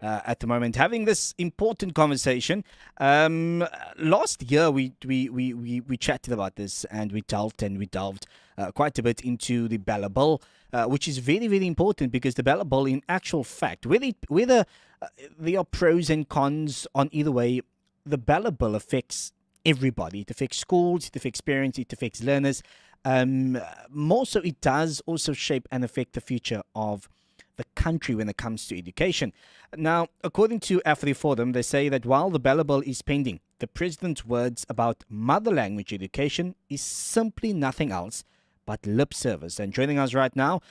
at the moment, having this important conversation. Last year, we chatted about this, and we delved quite a bit into the BELA Bill, which is very, very important, because the BELA Bill, in actual fact, whether there are pros and cons on either way, the BELA Bill affects everybody. It affects schools, it affects parents, it affects learners. More so, it does also shape and affect the future of the country when it comes to education. Now, according to Afriforum, they say that while the BELA Bill is pending, the president's words about mother language education is simply nothing else but lip service. And joining us right now,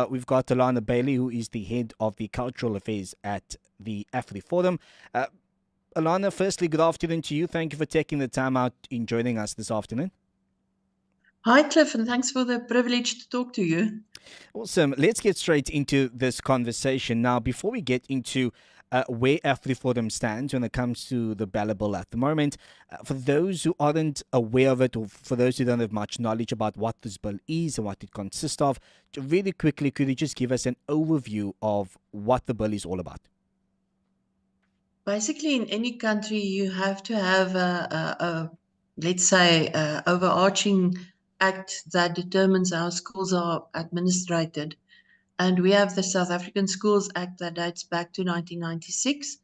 we've got Alana Bailey, who is the head of the cultural affairs at the Afriforum. Alana, firstly, good afternoon to you. Thank you for taking the time out in joining us this afternoon. Hi, Cliff, and thanks for the privilege to talk to you. Awesome. Let's get straight into this conversation. Now, before we get into where Afriforum stands when it comes to the BELA Bill at the moment, for those who aren't aware of it, or for those who don't have much knowledge about what this bill is and what it consists of, really quickly, could you just give us an overview of what the bill is all about? Basically, in any country, you have to have let's say, overarching act that determines how schools are administrated. And we have the South African Schools Act that dates back to 1996.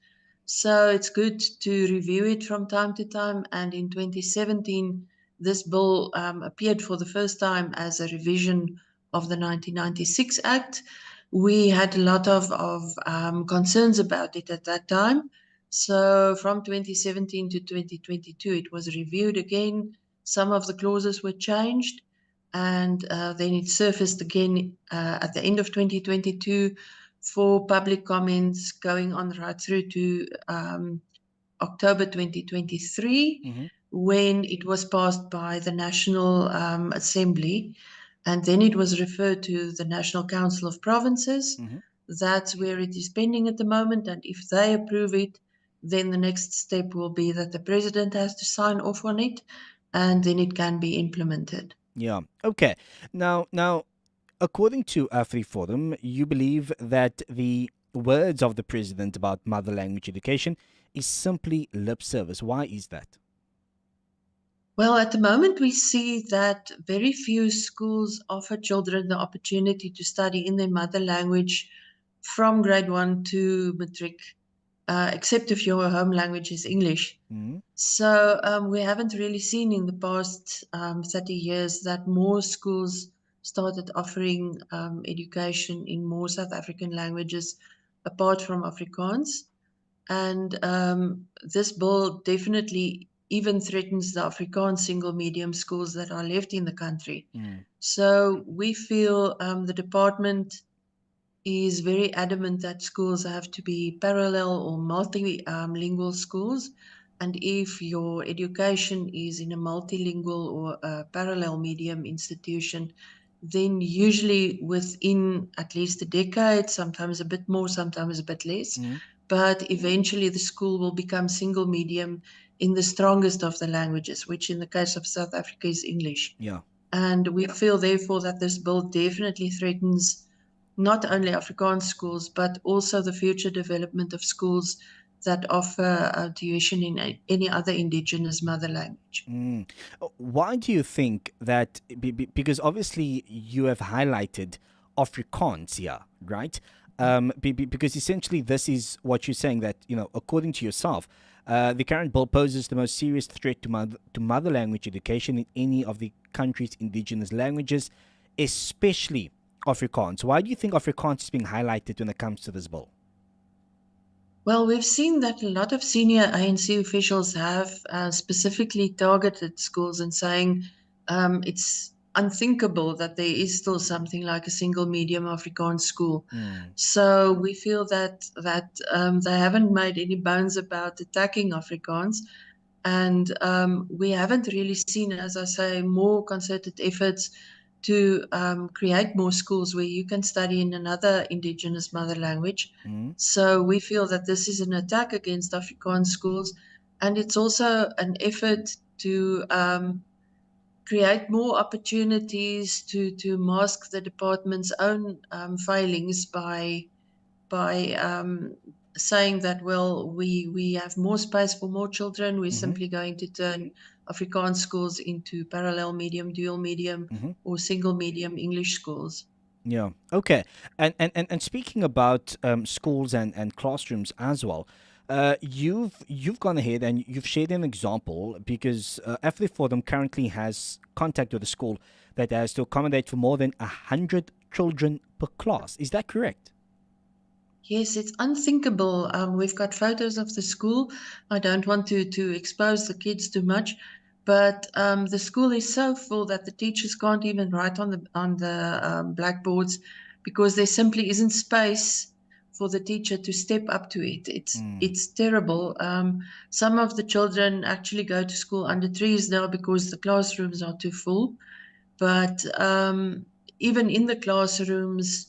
So it's good to review it from time to time. And in 2017, this bill appeared for the first time as a revision of the 1996 Act. We had a lot of concerns about it at that time. So from 2017 to 2022, it was reviewed again. Some of the clauses were changed, and then it surfaced again at the end of 2022 for public comments, going on right through to October 2023, when it was passed by the National Assembly, and then it was referred to the National Council of Provinces. That's where it is pending at the moment, and if they approve it, then the next step will be that the president has to sign off on it, and then it can be implemented. Yeah. Okay. Now, according to Afriforum, you believe that the words of the president about mother language education is simply lip service. Why is that? Well, at the moment, we see that very few schools offer children the opportunity to study in their mother language from grade 1 to matric, except if your home language is English. So we haven't really seen in the past 30 years that more schools started offering education in more South African languages apart from Afrikaans. And this bill definitely even threatens the Afrikaans single medium schools that are left in the country. So we feel the department is very adamant that schools have to be parallel or multilingual schools. And if your education is in a multilingual or a parallel medium institution, then usually within at least a decade, sometimes a bit more, sometimes a bit less, but eventually the school will become single medium in the strongest of the languages, which in the case of South Africa is English. Yeah. And we feel therefore that this bill definitely threatens not only Afrikaans schools, but also the future development of schools that offer tuition in any other indigenous mother language. Why do you think that? Because obviously you have highlighted Afrikaans here, right? Because essentially this is what you're saying, that, according to yourself, the current bill poses the most serious threat to mother language education in any of the country's indigenous languages, especially Afrikaans. Why do you think Afrikaans is being highlighted when it comes to this bill? Well, we've seen that a lot of senior ANC officials have specifically targeted schools and saying it's unthinkable that there is still something like a single medium Afrikaans school. So we feel that they haven't made any bones about attacking Afrikaans. And we haven't really seen, as I say, more concerted efforts to create more schools where you can study in another indigenous mother language. So we feel that this is an attack against Afrikaans schools, and it's also an effort to create more opportunities to mask the department's own failings by saying that, well, we have more space for more children. We're Mm-hmm. simply going to turn Afrikaans schools into parallel medium, dual medium, Mm-hmm. or single medium English schools. Yeah. Okay. And speaking about schools and classrooms as well, you've gone ahead and you've shared an example because Afriforum currently has contact with a school that has to accommodate for more than 100 children per class. Is that correct? Yes, it's unthinkable. We've got photos of the school. I don't want to expose the kids too much, but the school is so full that the teachers can't even write on the blackboards because there simply isn't space for the teacher to step up to it. Mm. It's terrible. Some of the children actually go to school under trees now because the classrooms are too full. But even in the classrooms,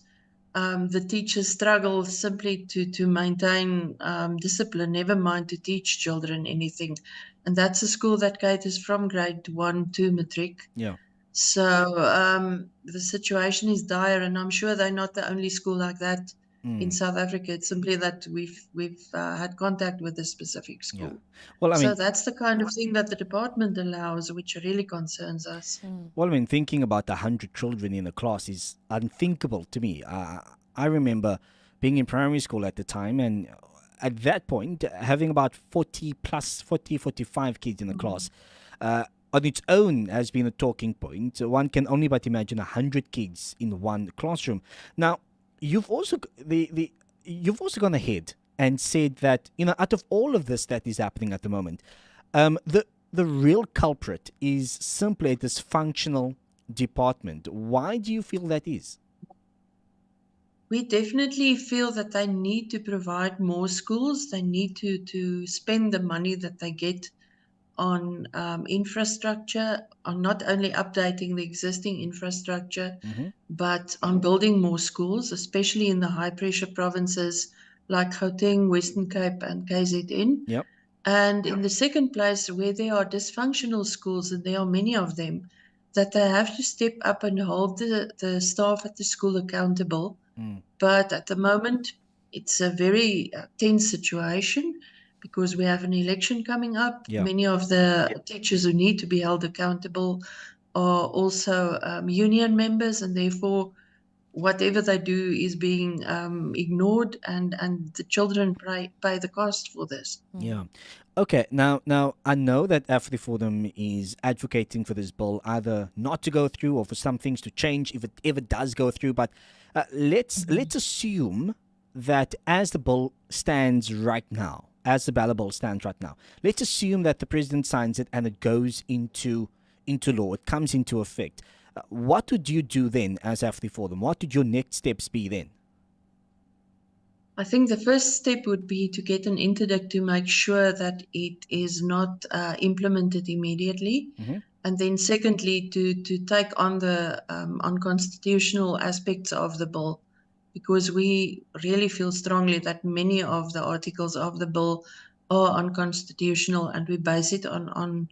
the teachers struggle simply to maintain discipline, never mind to teach children anything. And that's a school that caters from grade 1 to matric. Yeah. So the situation is dire, and I'm sure they're not the only school like that in Mm. South Africa. It's simply that we've had contact with a specific Yeah. school. Well, I So mean, that's the kind of thing that the department allows, which really concerns us. thinking about 100 children in a class is unthinkable to me. I remember being in primary school at the time, and at that point, having about 40 plus 40, 45 kids in a class on its own has been a talking point. So one can only but imagine 100 kids in one classroom. Now, you've also you've also gone ahead and said that out of all of this that is happening at the moment, the real culprit is simply a dysfunctional department. Why do you feel that is? We definitely feel that they need to provide more schools. They need to spend the money that they get on infrastructure, on not only updating the existing infrastructure, Mm-hmm. but on building more schools, especially in the high pressure provinces like Gauteng, Western Cape, and KZN. Yep. And in the second place, where there are dysfunctional schools, and there are many of them, that they have to step up and hold the staff at the school accountable. Mm. But at the moment, it's a very tense situation because we have an election coming up. Yeah. Many of the teachers who need to be held accountable are also union members, and therefore, whatever they do is being ignored, and the children pay the cost for this. Yeah. Okay. Now I know that Afriforum is advocating for this bill either not to go through or for some things to change if it ever does go through. But let's assume that as the bill stands right now, as the BELA Bill stands right now, let's assume that the president signs it and it goes into law. It comes into effect. What would you do then as Afriforum? What would your next steps be then? I think the first step would be to get an interdict to make sure that it is not implemented immediately. Mm-hmm. And then, secondly, to take on the unconstitutional aspects of the bill, because we really feel strongly that many of the articles of the bill are unconstitutional, and we base it on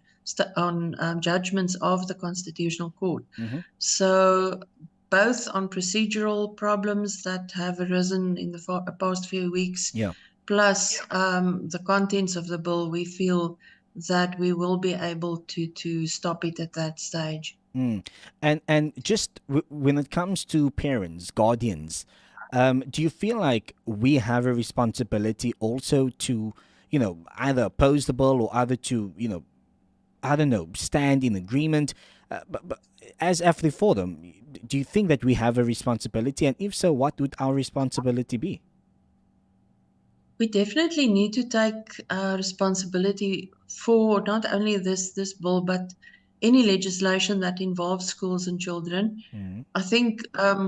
judgments of the Constitutional Court. Mm-hmm. So, both on procedural problems that have arisen in the past few weeks, Yeah. plus the contents of the bill, we feel that we will be able to stop it at that stage. Mm. And just when it comes to parents, guardians, do you feel like we have a responsibility also to, either oppose the bill or either to, I don't know, stand in agreement? But as Afriforum, do you think that we have a responsibility? And if so, what would our responsibility be? We definitely need to take responsibility for not only this bill, but any legislation that involves schools and children. Mm. I think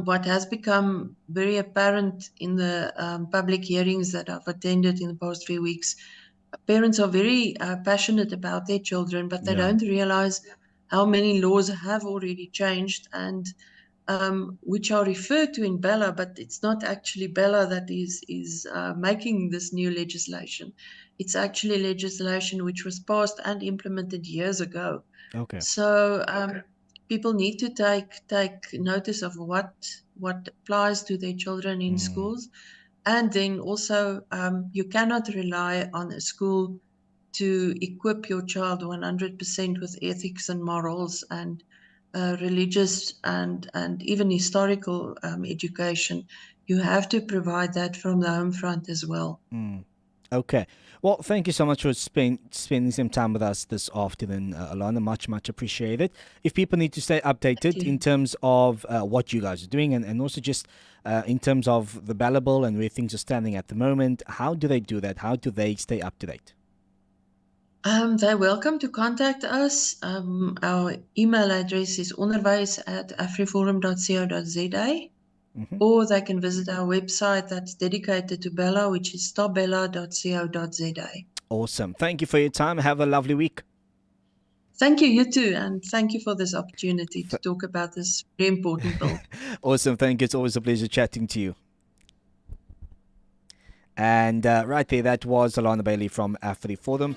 what has become very apparent in the public hearings that I've attended in the past few weeks, parents are very passionate about their children, but they Yeah. don't realize how many laws have already changed, and which are referred to in BELA, but it's not actually BELA that is making this new legislation. It's actually legislation which was passed and implemented years ago. Okay. So people need to take notice of what applies to their children in Mm. schools, And then also, you cannot rely on a school to equip your child 100% with ethics and morals and religious and even historical education. You have to provide that from the home front as well. Okay. Well, thank you so much for spending some time with us this afternoon, Alana. Much appreciated. If people need to stay updated in terms of what you guys are doing and also just in terms of the BELA Bill and where things are standing at the moment, how do they do that? How do they stay up to date? They're welcome to contact us. Our email address is onderwys@afriforum.co.za, or they can visit our website that's dedicated to BELA, which is stopbela.co.za. Awesome. Thank you for your time. Have a lovely week. Thank you, you too, and thank you for this opportunity to talk about this very important bill. Awesome. Thank you. It's always a pleasure chatting to you. And right there, that was Alana Bailey from Afriforum.